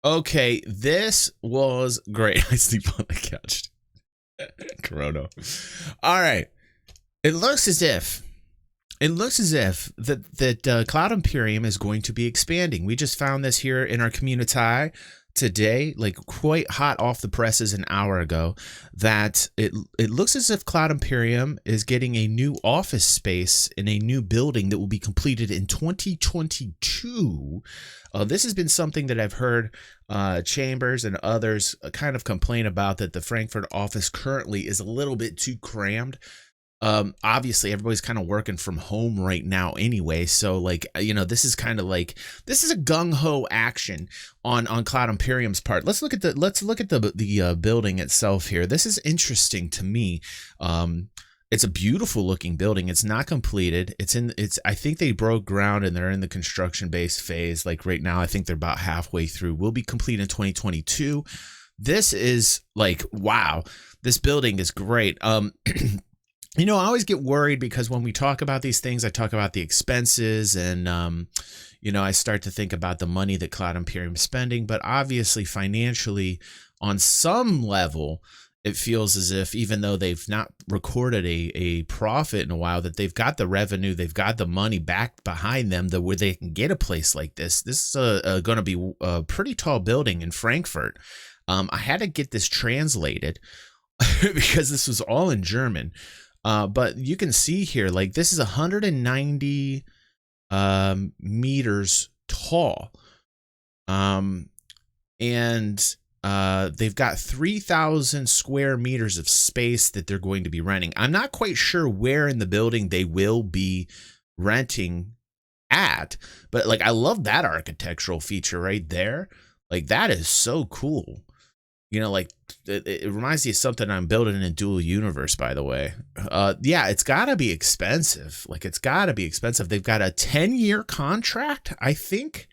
Okay, this was great. I sleep on the couch. Corona. All right. It looks as if that Cloud Imperium is going to be expanding. We just found this here in our community today, like quite hot off the presses an hour ago, that it looks as if Cloud Imperium is getting a new office space in a new building that will be completed in 2022. This has been something that I've heard Chambers and others kind of complain about, that the Frankfurt office currently is a little bit too crammed. Obviously everybody's kind of working from home right now anyway, so like, this is kind of like, this is a gung-ho action on Cloud Imperium's part. Let's look at the building itself here. This is interesting to me. It's a beautiful looking building. It's not completed. I think they broke ground and they're in the construction base phase. Like right now, I think they're about halfway through. Will be complete in 2022. This is like, wow, this building is great. I always get worried because when we talk about these things, I talk about the expenses and, I start to think about the money that Cloud Imperium is spending. But obviously, financially, on some level, it feels as if even though they've not recorded a profit in a while, that they've got the revenue, they've got the money back behind them where they can get a place like this. This is going to be a pretty tall building in Frankfurt. I had to get this translated because this was all in German. But you can see here, like this is 190 meters tall. And they've got 3,000 square meters of space that they're going to be renting. I'm not quite sure where in the building they will be renting at, but like I love that architectural feature right there. Like that is so cool. Like it reminds me of something I'm building in a dual universe, by the way. Yeah, it's got to be expensive. Like it's got to be expensive. They've got a 10-year contract, I think.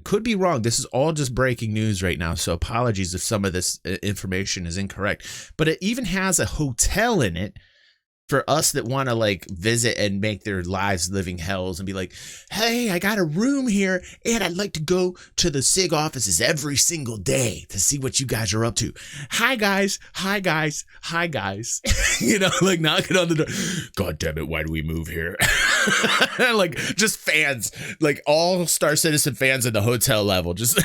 Could be wrong. This is all just breaking news right now, so apologies if some of this information is incorrect. But it even has a hotel in it for us that want to like visit and make their lives living hells and be like, hey, I got a room here and I'd like to go to the SIG offices every single day to see what you guys are up to. Hi guys. Like knocking on the door. God damn it, why do we move here? Like just fans, like all Star Citizen fans in the hotel level, just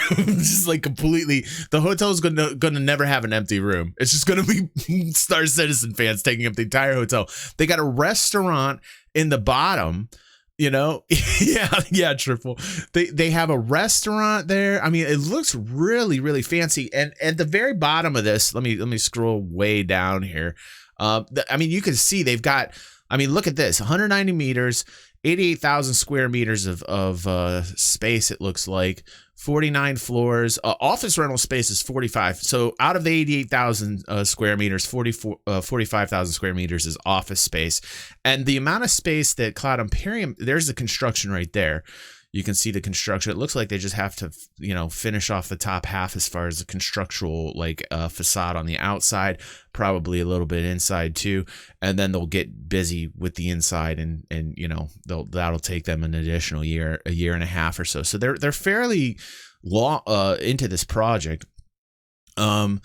like completely. The hotel is gonna never have an empty room. It's just gonna be Star Citizen fans taking up the entire hotel. They got a restaurant in the bottom, yeah, Triple. They have a restaurant there. I mean, it looks really, really fancy. And at the very bottom of this, let me scroll way down here. You can see they've got. Look at this: 190 meters, 88,000 square meters of space. It looks like 49 floors. Office rental space is 45. So out of the 88,000 square meters, 45,000 square meters is office space. And the amount of space that Cloud Imperium, there's the construction right there. You can see the construction. It looks like they just have to, finish off the top half as far as the constructural facade on the outside, probably a little bit inside too, and then they'll get busy with the inside, and that'll take them an additional year, a year and a half or so. So they're fairly long into this project. And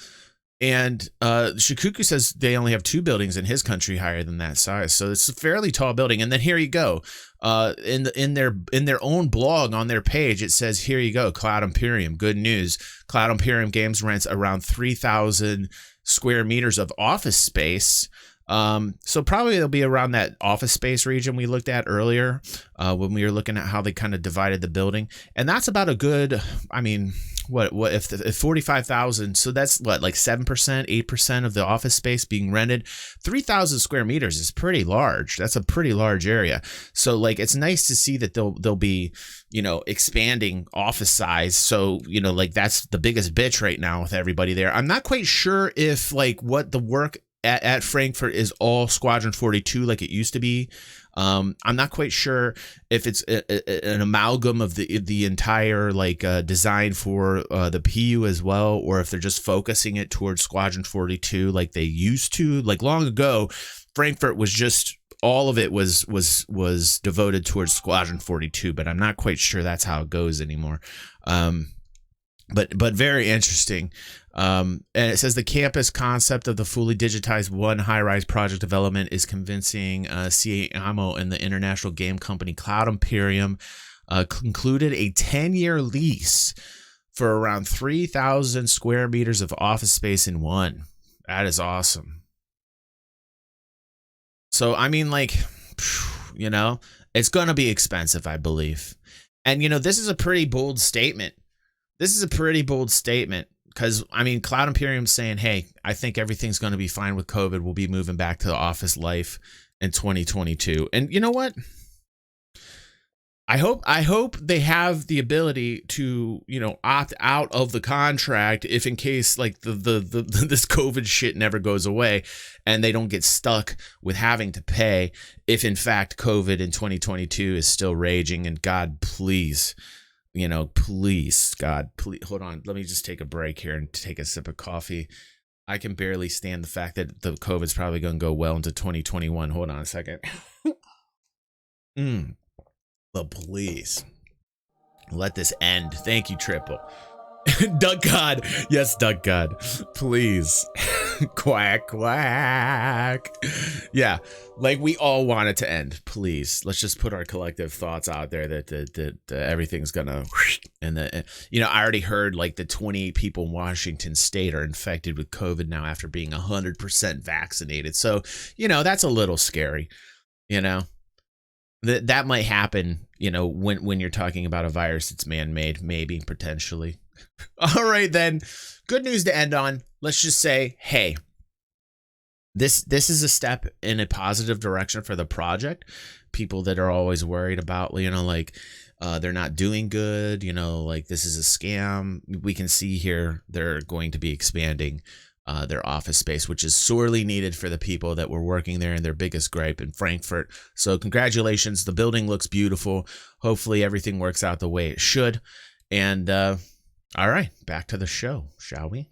Shikuku says they only have 2 buildings in his country higher than that size, so it's a fairly tall building. And then here you go, in their own blog on their page, it says, here you go, Cloud Imperium, good news. Cloud Imperium Games rents around 3,000 square meters of office space. So probably it'll be around that office space region we looked at earlier when we were looking at how they kind of divided the building, and that's about a good. What if 45,000? So that's what, like 7%, 8% of the office space being rented. 3,000 square meters is pretty large. That's a pretty large area. So like it's nice to see that they'll be expanding office size. So like that's the biggest bitch right now with everybody there. I'm not quite sure if like what the work at Frankfurt is all Squadron 42 like it used to be. I'm not quite sure if it's an amalgam of the entire design for the PU as well, or if they're just focusing it towards Squadron 42 like they used to. Like long ago, Frankfurt was just all of it was devoted towards Squadron 42, but I'm not quite sure that's how it goes anymore. but very interesting. And it says the campus concept of the fully digitized one high-rise project development is convincing. CAMO and the international game company Cloud Imperium concluded a 10-year lease for around 3,000 square meters of office space in one. That is awesome. So, I mean, like, you know, it's going to be expensive, I believe. And, you know, this is a pretty bold statement. This is a pretty bold statement because, I mean, Cloud Imperium's saying, hey, I think everything's going to be fine with COVID. We'll be moving back to the office life in 2022. And you know what? I hope they have the ability to, you know, opt out of the contract if in case like the this COVID shit never goes away and they don't get stuck with having to pay if in fact COVID in 2022 is still raging. And God, please, you know, please, God, please, hold on. Let me just take a break here and take a sip of coffee. I can barely stand the fact that the COVID's probably going to go well into 2021. Hold on a second. But please let this end. Thank you, Triple. Duck God. Yes, Duck God. Please. Quack, quack. Yeah, like we all want it to end. Please. Let's just put our collective thoughts out there that everything's gonna. And you know, I already heard like the 28 people in Washington State are infected with COVID now after being 100% vaccinated. So, you know, that's a little scary, you know. That might happen, you know, when you're talking about a virus that's man-made, maybe, potentially. All right, then. Good news to end on. Let's just say, hey, this is a step in a positive direction for the project. People that are always worried about, you know, like they're not doing good, you know, like this is a scam. We can see here they're going to be expanding their office space, which is sorely needed for the people that were working there in their biggest gripe in Frankfurt. So congratulations. The building looks beautiful. Hopefully everything works out the way it should. And all right, back to the show, shall we?